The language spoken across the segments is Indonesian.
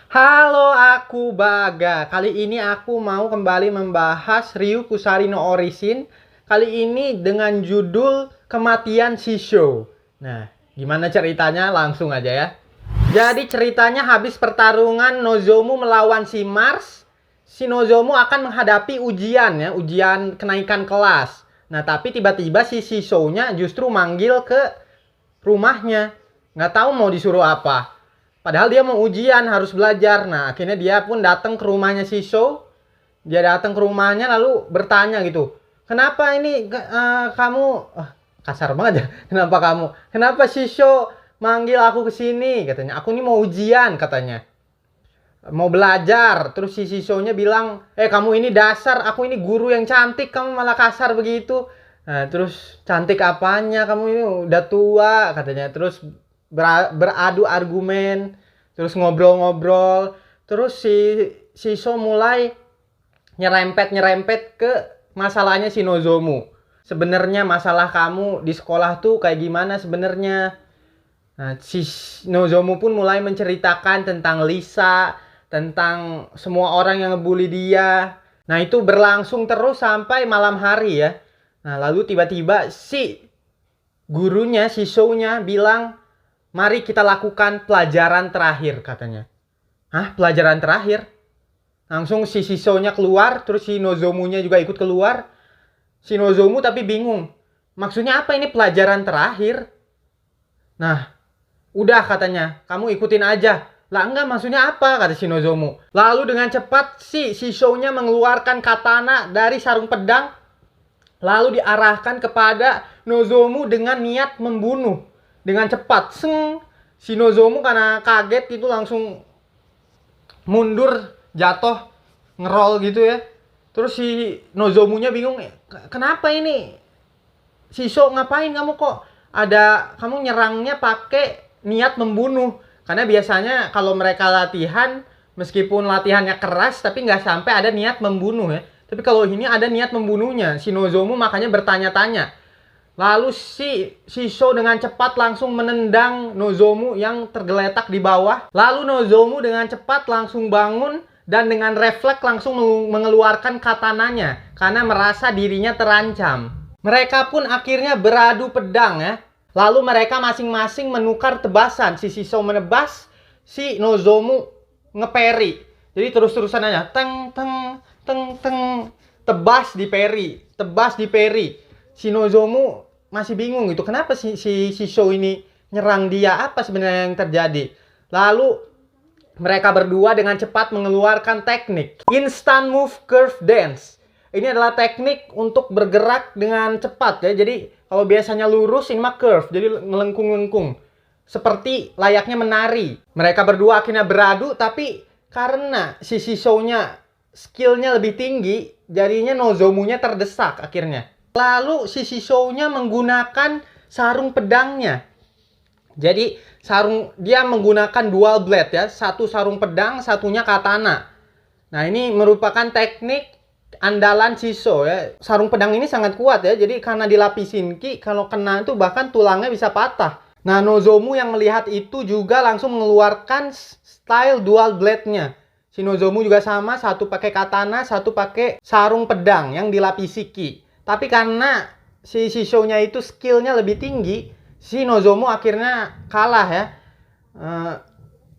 Halo, aku Baga. Kali ini aku mau kembali membahas Ryu Kusari no Orishin. Kali ini dengan judul Kematian Shisho. Nah, gimana ceritanya? Langsung aja ya. Jadi ceritanya habis pertarungan Nozomu melawan si Mars, si Nozomu akan menghadapi ujian ya, ujian kenaikan kelas. Nah, tapi tiba-tiba si Shisho-nya justru manggil ke rumahnya. Nggak tahu mau disuruh apa. Padahal dia mau ujian, harus belajar. Nah, akhirnya dia pun datang ke rumahnya Shisho. Dia datang ke rumahnya lalu bertanya gitu. Kenapa ini kamu... kasar banget ya. Kenapa kamu? Kenapa Shisho manggil aku ke sini? Katanya, aku ini mau ujian katanya. Mau belajar. Terus si Shisho-nya bilang, kamu ini dasar, aku ini guru yang cantik, kamu malah kasar begitu. Nah, terus cantik apanya? Kamu ini udah tua katanya. Terus beradu argumen, terus ngobrol-ngobrol, terus si Shisho mulai nyerempet ke masalahnya si Nozomu. Sebenarnya masalah kamu di sekolah tuh kayak gimana sebenarnya? Nah, si Nozomu pun mulai menceritakan tentang Lisa, tentang semua orang yang ngebully dia. Nah, itu berlangsung terus sampai malam hari ya. Nah, lalu tiba-tiba si gurunya, si Shisho-nya bilang, mari kita lakukan pelajaran terakhir katanya. Hah? Pelajaran terakhir? Langsung si Shisho-nya keluar, terus si Nozomu-nya juga ikut keluar. Si Nozomu tapi bingung. Maksudnya apa ini pelajaran terakhir? Nah, udah katanya, kamu ikutin aja. Lah enggak, maksudnya apa? Kata si Nozomu. Lalu dengan cepat si Shisho-nya mengeluarkan katana dari sarung pedang. Lalu diarahkan kepada Nozomu dengan niat membunuh. Dengan cepat. Si Nozomu karena kaget itu langsung mundur, jatuh, ngerol gitu ya. Terus si Nozomunya bingung, kenapa ini? Shisho, ngapain kamu kok? Kamu nyerangnya pakai niat membunuh. Karena biasanya kalau mereka latihan, meskipun latihannya keras, tapi nggak sampai ada niat membunuh ya. Tapi kalau ini ada niat membunuhnya. Si Nozomu makanya bertanya-tanya. Lalu si Shisho dengan cepat langsung menendang Nozomu yang tergeletak di bawah. Lalu Nozomu dengan cepat langsung bangun dan dengan refleks langsung mengeluarkan katananya karena merasa dirinya terancam. Mereka pun akhirnya beradu pedang ya. Lalu mereka masing-masing menukar tebasan. Si Shisho menebas, si Nozomu ngeperi. Jadi terus-terusan aja. Teng, teng, teng, teng. Tebas di peri. Tebas di peri. Si Nozomu masih bingung gitu. Kenapa si Shisho ini nyerang dia? Apa sebenarnya yang terjadi? Lalu mereka berdua dengan cepat mengeluarkan teknik Instant Move Curve Dance. Ini adalah teknik untuk bergerak dengan cepat ya. Jadi kalau biasanya lurus, ini mah curve. Jadi ngelengkung-lengkung. Seperti layaknya menari. Mereka berdua akhirnya beradu, tapi karena si Shisho-nya skillnya lebih tinggi, jadinya Nozomunya terdesak akhirnya. Lalu si Shisho-nya menggunakan sarung pedangnya. Jadi dia menggunakan dual blade ya. Satu sarung pedang, satunya katana. Nah, ini merupakan teknik andalan Shisho ya. Sarung pedang ini sangat kuat ya. Jadi karena dilapisin ki, kalau kena itu bahkan tulangnya bisa patah. Nah, Nozomu yang melihat itu juga langsung mengeluarkan style dual blade-nya. Si Nozomu juga sama, satu pakai katana, satu pakai sarung pedang yang dilapisi ki. Tapi karena si Shisho-nya itu skillnya lebih tinggi, si Nozomu akhirnya kalah ya.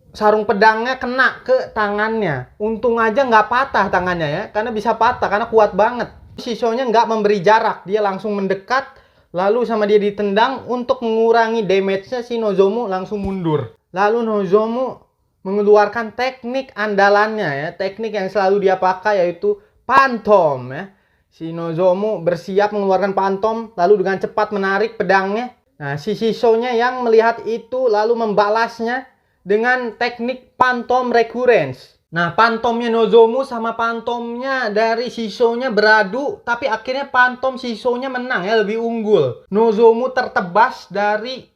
Sarung pedangnya kena ke tangannya. Untung aja nggak patah tangannya ya. Karena bisa patah, karena kuat banget. Shisho-nya nggak memberi jarak. Dia langsung mendekat. Lalu sama dia ditendang. Untuk mengurangi damage-nya, si Nozomu langsung mundur. Lalu Nozomu mengeluarkan teknik andalannya ya. Teknik yang selalu dia pakai yaitu Phantom ya. Si Nozomu bersiap mengeluarkan Phantom. Lalu dengan cepat menarik pedangnya. Nah, si Shisho-nya yang melihat itu lalu membalasnya dengan teknik Phantom Recurrence. Nah, Phantomnya Nozomu sama Phantomnya dari Shisho-nya beradu, tapi akhirnya Phantom Shisho-nya menang ya, lebih unggul. Nozomu tertebas dari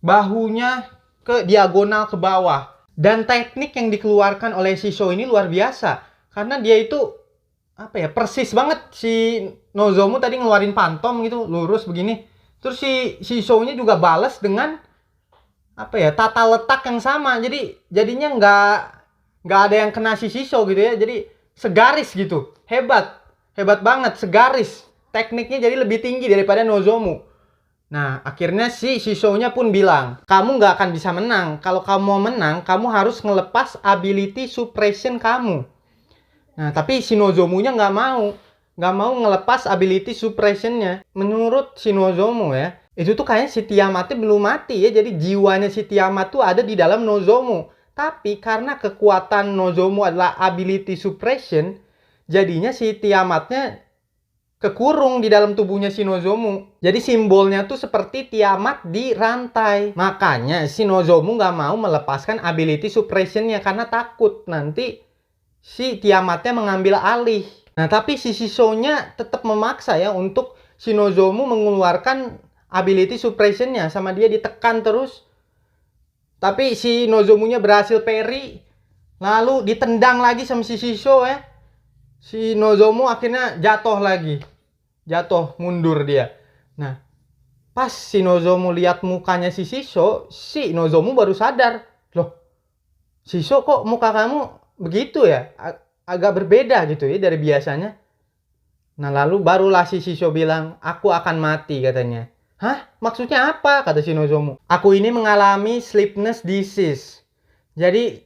bahunya ke diagonal ke bawah. Dan teknik yang dikeluarkan oleh Shisho ini luar biasa. Karena dia itu persis banget. Si Nozomu tadi ngeluarin Phantom gitu, lurus begini. Terus si Shisho-nya juga balas dengan apa ya, tata letak yang sama. Jadi jadinya nggak ada yang kena Shisho gitu ya. Jadi segaris gitu. Hebat. Hebat banget, segaris. Tekniknya jadi lebih tinggi daripada Nozomu. Nah, akhirnya si Shisho-nya pun bilang, kamu nggak akan bisa menang. Kalau kamu mau menang, kamu harus ngelepas ability suppression kamu. Nah, tapi si Nozomu-nya nggak mau. Nggak mau ngelepas ability suppression-nya. Menurut si Nozomu ya, itu tuh kayaknya si Tiamatnya belum mati ya. Jadi jiwanya si Tiamat tuh ada di dalam Nozomu. Tapi karena kekuatan Nozomu adalah ability suppression, jadinya si Tiamatnya kekurung di dalam tubuhnya si Nozomu. Jadi simbolnya tuh seperti Tiamat di rantai. Makanya si Nozomu nggak mau melepaskan ability suppressionnya karena takut nanti si Tiamatnya mengambil alih. Nah, tapi si Shisho-nya tetap memaksa ya untuk si Nozomu mengeluarkan ability suppressionnya, sama dia ditekan terus. Tapi si Nozomu-nya berhasil parry, lalu ditendang lagi sama si Shisho ya. Si Nozomu akhirnya jatuh lagi. Jatuh, mundur dia. Nah, pas si Nozomu lihat mukanya si Shisho, si Nozomu baru sadar. Loh, Shisho kok muka kamu begitu ya? Agak berbeda gitu ya dari biasanya. Nah, lalu barulah si Shisho bilang, aku akan mati katanya. Hah? Maksudnya apa? Kata si Nozomu. Aku ini mengalami sleepiness disease. Jadi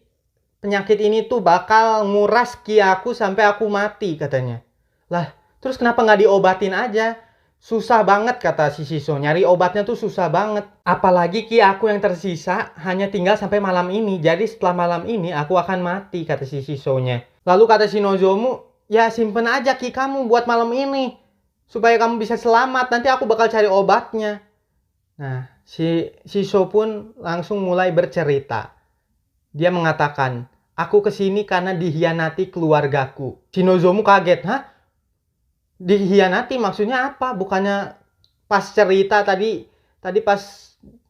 penyakit ini tuh bakal nguras ki aku sampai aku mati katanya. Lah, terus kenapa nggak diobatin aja? Susah banget kata si Shisho. Nyari obatnya tuh susah banget. Apalagi ki aku yang tersisa hanya tinggal sampai malam ini. Jadi setelah malam ini aku akan mati kata si Shisho-nya. Lalu kata si Nozomu, ya simpen aja ki kamu buat malam ini. Supaya kamu bisa selamat. Nanti aku bakal cari obatnya. Nah, si Shisho pun langsung mulai bercerita. Dia mengatakan, aku kesini karena dihianati keluargaku. Si Nozomu kaget, hah? Dihianati maksudnya apa? Bukannya pas cerita tadi pas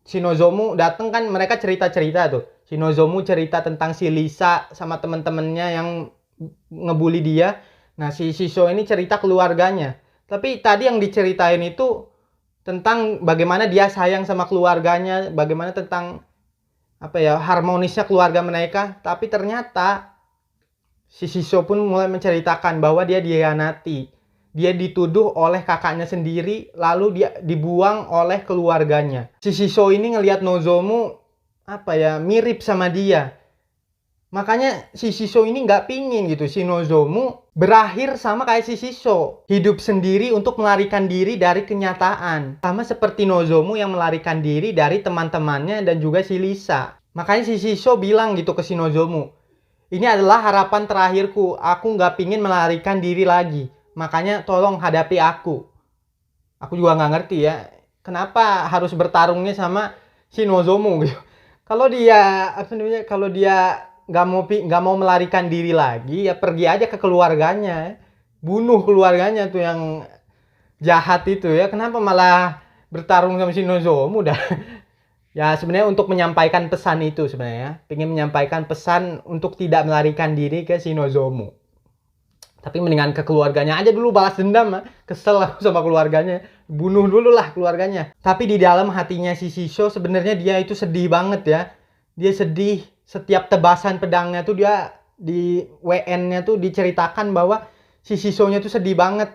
si Nozomu dateng kan mereka cerita-cerita tuh. Si Nozomu cerita tentang si Lisa sama temen-temennya yang ngebully dia. Nah, si Shisho ini cerita keluarganya. Tapi tadi yang diceritain itu tentang bagaimana dia sayang sama keluarganya, bagaimana tentang apa ya, harmonisnya keluarga mereka. Tapi ternyata si Shisho pun mulai menceritakan bahwa dia dihianati. Dia dituduh oleh kakaknya sendiri, lalu dia dibuang oleh keluarganya. Si Shisho ini ngelihat Nozomu apa ya, mirip sama dia. Makanya si Shisho ini nggak pingin gitu si Nozomu berakhir sama kayak si Shisho, hidup sendiri untuk melarikan diri dari kenyataan, sama seperti Nozomu yang melarikan diri dari teman-temannya dan juga si Lisa. Makanya si Shisho bilang gitu ke si Nozomu, ini adalah harapan terakhirku, aku nggak pingin melarikan diri lagi. Makanya tolong hadapi aku. Aku juga nggak ngerti ya, kenapa harus bertarungnya sama si Nozomu gitu. Kalau dia apa namanya, kalau dia nggak mau melarikan diri lagi, ya pergi aja ke keluarganya, bunuh keluarganya tuh yang jahat itu ya. Kenapa malah bertarung sama si Nozomu dah? Ya sebenarnya untuk menyampaikan pesan itu sebenarnya, pengen menyampaikan pesan untuk tidak melarikan diri ke si Nozomu. Tapi mendingan ke keluarganya aja dulu, balas dendam. Kesel aku sama keluarganya. Bunuh dulu lah keluarganya. Tapi di dalam hatinya si Shisho sebenarnya dia itu sedih banget ya. Dia sedih. Setiap tebasan pedangnya tuh dia di WN-nya tuh diceritakan bahwa si Shisho-nya tuh sedih banget.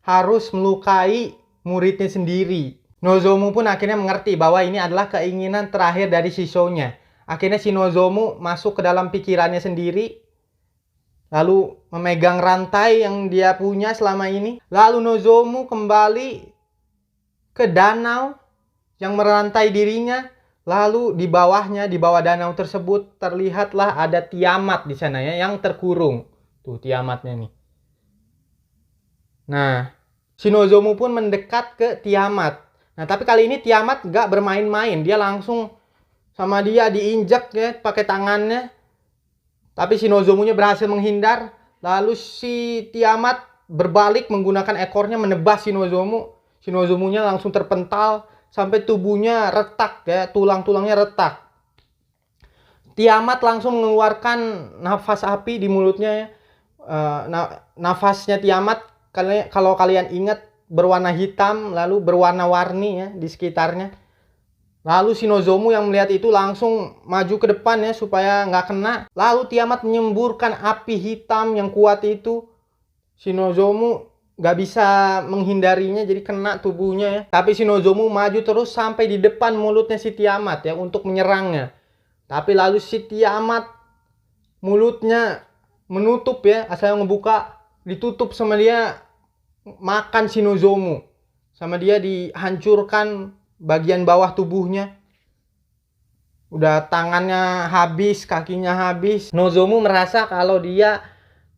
Harus melukai muridnya sendiri. Nozomu pun akhirnya mengerti bahwa ini adalah keinginan terakhir dari Shisho-nya. Akhirnya si Nozomu masuk ke dalam pikirannya sendiri. Lalu memegang rantai yang dia punya selama ini. Lalu Nozomu kembali ke danau yang merantai dirinya. Lalu di bawahnya, di bawah danau tersebut terlihatlah ada Tiamat di sana ya, yang terkurung. Tuh Tiamatnya nih. Nah, si Nozomu pun mendekat ke Tiamat. Nah, tapi kali ini Tiamat gak bermain-main. Dia langsung sama dia diinjak ya pakai tangannya. Tapi si Nozomu-nya berhasil menghindar. Lalu si Tiamat berbalik menggunakan ekornya menebas si Nozomu. Si Nozomu-nya langsung terpental sampai tubuhnya retak ya, tulang-tulangnya retak. Tiamat langsung mengeluarkan nafas api di mulutnya ya. Nafasnya Tiamat kalau kalian ingat berwarna hitam lalu berwarna-warni ya di sekitarnya. Lalu si Nozomu yang melihat itu langsung maju ke depan ya supaya nggak kena. Lalu Tiamat menyemburkan api hitam yang kuat itu. Si Nozomu nggak bisa menghindarinya jadi kena tubuhnya ya. Tapi si Nozomu maju terus sampai di depan mulutnya si Tiamat ya untuk menyerangnya. Tapi lalu si Tiamat mulutnya menutup ya, asal ngebuka ditutup sama dia, makan si Nozomu. Sama dia dihancurkan bagian bawah tubuhnya. Udah tangannya habis, kakinya habis. Nozomu merasa kalau dia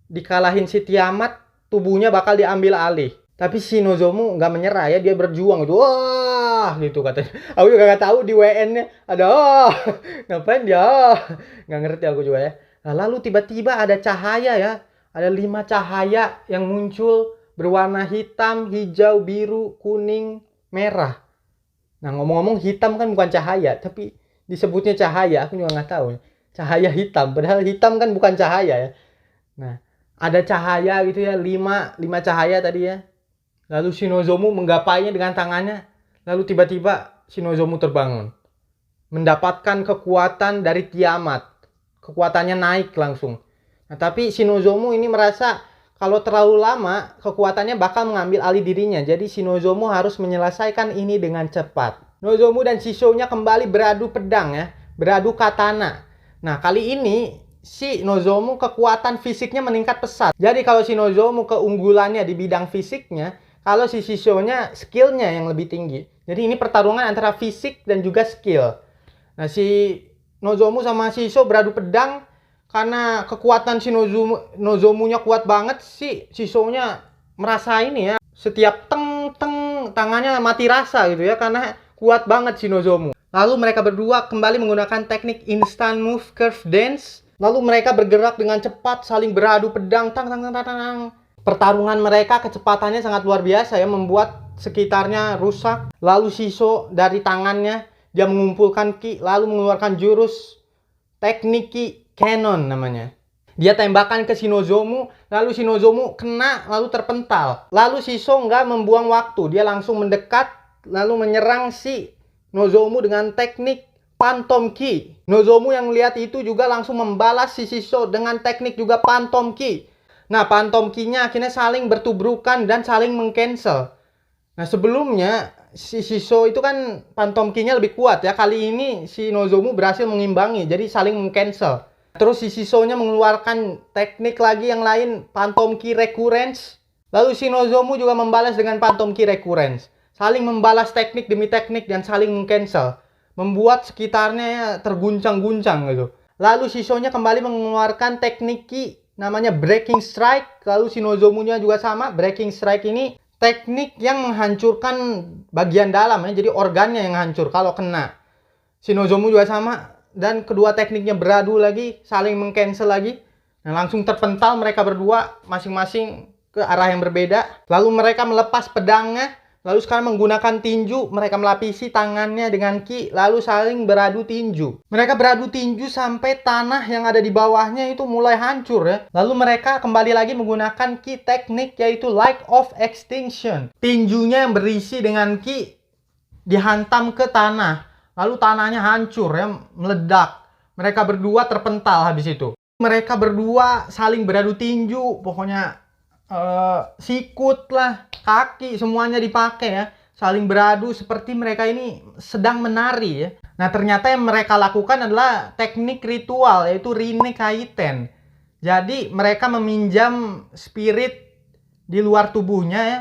dikalahin si Tiamat, tubuhnya bakal diambil alih. Tapi si Nozomu nggak menyerah ya, dia berjuang gitu. Wah, gitu katanya. Aku juga nggak tahu di WN-nya ada ngapain dia. Nggak ngerti aku juga ya. Nah, lalu tiba-tiba ada cahaya ya. Ada 5 cahaya yang muncul berwarna hitam, hijau, biru, kuning, merah. Nah, ngomong-ngomong hitam kan bukan cahaya, tapi disebutnya cahaya. Aku juga nggak tahu. Cahaya hitam, padahal hitam kan bukan cahaya ya. Nah, ada cahaya gitu ya, 5 cahaya tadi ya. Lalu si Nozomu menggapainya dengan tangannya. Lalu tiba-tiba si Nozomu terbangun. Mendapatkan kekuatan dari Tiamat. Kekuatannya naik langsung. Nah, tapi si Nozomu ini merasa kalau terlalu lama kekuatannya bakal mengambil alih dirinya. Jadi si Nozomu harus menyelesaikan ini dengan cepat. Nozomu dan Shisho-nya kembali beradu pedang ya. Beradu katana. Nah, kali ini si Nozomu kekuatan fisiknya meningkat pesat. Jadi kalau si Nozomu keunggulannya di bidang fisiknya, kalau si Shisho-nya skillnya yang lebih tinggi. Jadi ini pertarungan antara fisik dan juga skill. Nah, si Nozomu sama Shisho beradu pedang. Karena kekuatan si Nozomunya kuat banget, si Shisho-nya merasa ini ya. Setiap teng tangannya mati rasa gitu ya, karena kuat banget si Nozomu. Lalu mereka berdua kembali menggunakan teknik instant move curve dance. Lalu mereka bergerak dengan cepat, saling beradu pedang, tang. Pertarungan mereka kecepatannya sangat luar biasa ya, membuat sekitarnya rusak. Lalu Shisho dari tangannya dia mengumpulkan ki, lalu mengeluarkan jurus teknik ki Cannon namanya. Dia tembakan ke si Nozomu, lalu si Nozomu kena, lalu terpental. Lalu Shisho nggak membuang waktu, dia langsung mendekat, lalu menyerang si Nozomu dengan teknik Phantom Ki. Nozomu yang melihat itu juga langsung membalas si Shisho dengan teknik juga Phantom Ki. Nah, Phantom Ki-nya akhirnya saling bertubrukan dan saling meng-cancel. Nah, sebelumnya si Shisho itu kan Phantom Ki-nya lebih kuat ya. Kali ini si Nozomu berhasil mengimbangi, jadi saling meng-cancel. Terus si Shisho-nya mengeluarkan teknik lagi yang lain, Phantom Ki Recurrence. Lalu si Nozomu juga membalas dengan Phantom Ki Recurrence. Saling membalas teknik demi teknik dan saling meng-cancel. Membuat sekitarnya ya terguncang-guncang gitu. Lalu Shisho-nya kembali mengeluarkan teknik Ki namanya Breaking Strike. Lalu si Nozomu-nya juga sama. Breaking Strike ini teknik yang menghancurkan bagian dalam ya. Jadi organnya yang hancur kalau kena. Si Nozomu juga sama. Dan kedua tekniknya beradu lagi, saling meng-cancel lagi. Nah, langsung terpental mereka berdua masing-masing ke arah yang berbeda. Lalu mereka melepas pedangnya, lalu sekarang menggunakan tinju, mereka melapisi tangannya dengan ki, lalu saling beradu tinju. Mereka beradu tinju sampai tanah yang ada di bawahnya itu mulai hancur ya. Lalu mereka kembali lagi menggunakan ki teknik yaitu Light of Extinction. Tinjunya yang berisi dengan ki dihantam ke tanah. Lalu tanahnya hancur ya, meledak. Mereka berdua terpental habis itu. Mereka berdua saling beradu tinju, pokoknya sikut lah, kaki semuanya dipakai ya. Saling beradu seperti mereka ini sedang menari ya. Nah, ternyata yang mereka lakukan adalah teknik ritual yaitu Rinne Kaiten. Jadi mereka meminjam spirit di luar tubuhnya ya.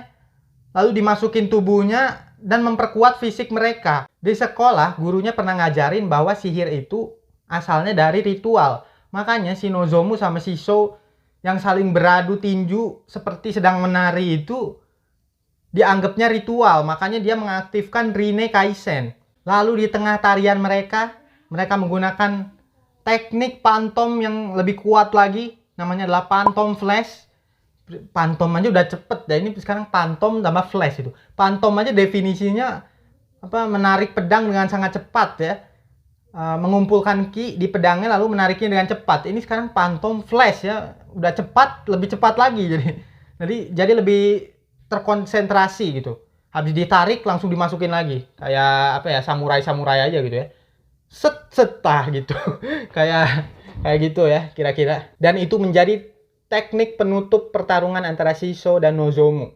Lalu dimasukin tubuhnya dan memperkuat fisik mereka. Di sekolah, gurunya pernah ngajarin bahwa sihir itu asalnya dari ritual. Makanya si Nozomu sama Shisho yang saling beradu tinju seperti sedang menari itu dianggapnya ritual. Makanya dia mengaktifkan Rinne Kaisen. Lalu di tengah tarian mereka menggunakan teknik Phantom yang lebih kuat lagi. Namanya adalah Phantom Flash. Phantom aja udah cepet dah, ini sekarang Phantom tambah Flash itu. Phantom aja definisinya menarik pedang dengan sangat cepat ya, mengumpulkan ki di pedangnya lalu menariknya dengan cepat. Ini sekarang Phantom Flash ya, udah cepat, lebih cepat lagi jadi lebih terkonsentrasi gitu. Habis ditarik langsung dimasukin lagi. Kayak apa ya, samurai-samurai aja gitu ya. Setah gitu. kayak gitu ya kira-kira. Dan itu menjadi teknik penutup pertarungan antara Shisho dan Nozomu.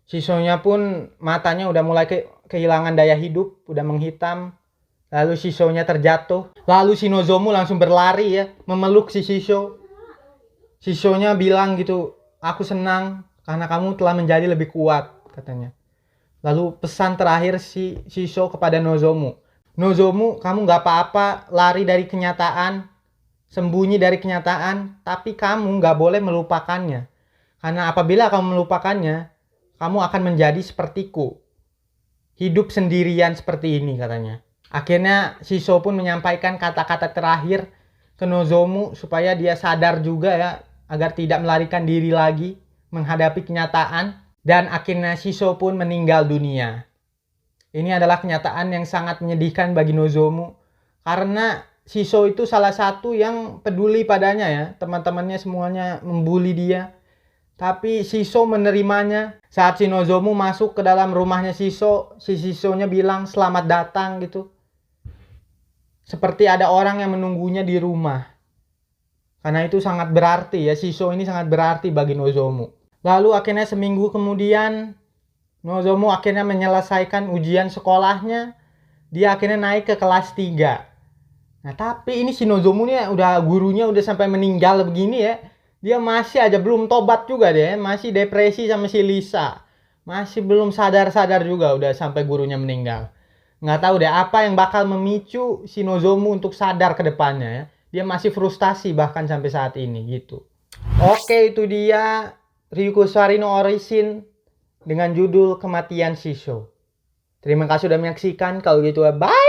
Shishonya pun matanya udah mulai kehilangan daya hidup, udah menghitam. Lalu Shishonya terjatuh. Lalu si Nozomu langsung berlari ya, memeluk si Shisho. Shishonya bilang gitu, aku senang karena kamu telah menjadi lebih kuat, katanya. Lalu pesan terakhir si Shisho kepada Nozomu. Nozomu, kamu gak apa-apa lari dari kenyataan, sembunyi dari kenyataan, tapi kamu gak boleh melupakannya. Karena apabila kamu melupakannya, kamu akan menjadi sepertiku. Hidup sendirian seperti ini, katanya. Akhirnya Shisho pun menyampaikan kata-kata terakhir ke Nozomu supaya dia sadar juga ya, agar tidak melarikan diri lagi menghadapi kenyataan. Dan akhirnya Shisho pun meninggal dunia. Ini adalah kenyataan yang sangat menyedihkan bagi Nozomu. Karena Shisho itu salah satu yang peduli padanya ya. Teman-temannya semuanya membuli dia. Tapi Shisho menerimanya. Saat si Nozomu masuk ke dalam rumahnya Shisho, si Shisho-nya bilang selamat datang gitu. Seperti ada orang yang menunggunya di rumah. Karena itu sangat berarti ya, Shisho ini sangat berarti bagi Nozomu. Lalu akhirnya seminggu kemudian, Nozomu akhirnya menyelesaikan ujian sekolahnya. Dia akhirnya naik ke kelas 3. Nah tapi ini si Nozomu nih gurunya udah sampai meninggal begini ya. Dia masih aja belum tobat juga deh, masih depresi sama si Lisa. Masih belum sadar-sadar juga udah sampai gurunya meninggal. Nggak tahu deh apa yang bakal memicu si Nozomu untuk sadar ke depannya ya. Dia masih frustasi bahkan sampai saat ini gitu. Oke, itu dia Ryukusari no Orishin dengan judul Kematian Shisho. Terima kasih sudah menyaksikan. Kalau gitu bye.